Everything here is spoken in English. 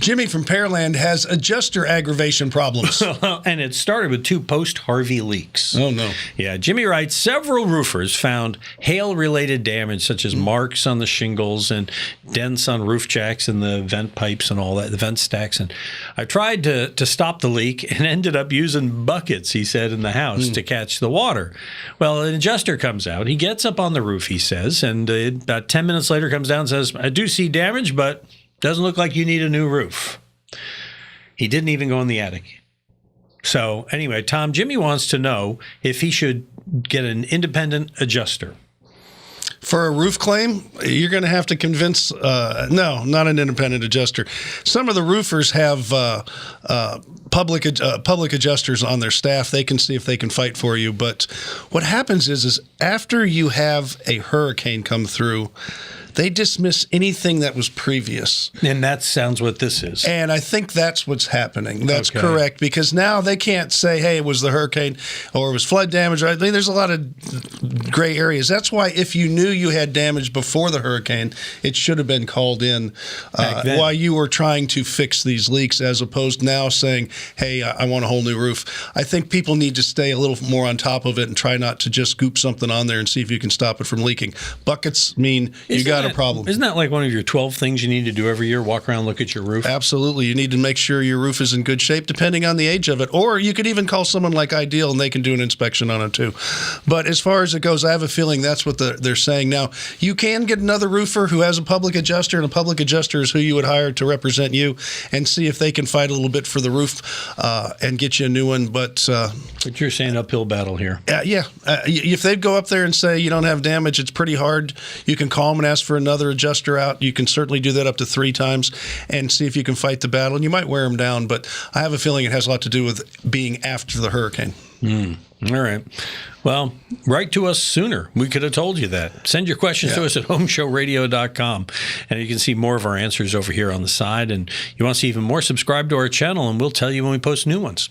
Jimmy from Pearland has adjuster aggravation problems. And it started with 2 post-Harvey leaks. Oh, no. Yeah, Jimmy writes, several roofers found hail-related damage, such as marks on the shingles and dents on roof jacks and the vent pipes and all that, the vent stacks. And I tried to stop the leak and ended up using buckets, he said, in the house to catch the water. Well, an adjuster comes out. He gets up on the roof, he says, and about 10 minutes later comes down and says, I do see damage, but doesn't look like you need a new roof. He didn't even go in the attic. So anyway, Tom, Jimmy wants to know if he should get an independent adjuster. For a roof claim, you're going to have to convince, no, not an independent adjuster. Some of the roofers have public adjusters on their staff. They can see if they can fight for you. But what happens is after you have a hurricane come through, they dismiss anything that was previous. And that sounds what this is. And I think that's what's happening. That's correct, because now they can't say, hey, it was the hurricane or it was flood damage. Right? There's a lot of gray areas. That's why if you knew you had damage before the hurricane, it should have been called in while you were trying to fix these leaks, as opposed to now saying, hey, I want a whole new roof. I think people need to stay a little more on top of it and try not to just scoop something on there and see if you can stop it from leaking. Buckets mean you got a problem. Isn't that like one of your 12 things you need to do every year? Walk around, look at your roof? Absolutely. You need to make sure your roof is in good shape, depending on the age of it. Or you could even call someone like Ideal, and they can do an inspection on it too. But as far as it goes, I have a feeling that's what they're saying. Now, you can get another roofer who has a public adjuster, and a public adjuster is who you would hire to represent you, and see if they can fight a little bit for the roof and get you a new one. But you're saying uphill battle here. Yeah. If they go up there and say you don't have damage, it's pretty hard. You can call them and ask for another adjuster out. You can certainly do that up to 3 times and see if you can fight the battle. And you might wear them down, but I have a feeling it has a lot to do with being after the hurricane. All right. Well, write to us sooner. We could have told you that. Send your questions to us at HomeShowRadio.com. And you can see more of our answers over here on the side. And you want to see even more, subscribe to our channel, and we'll tell you when we post new ones.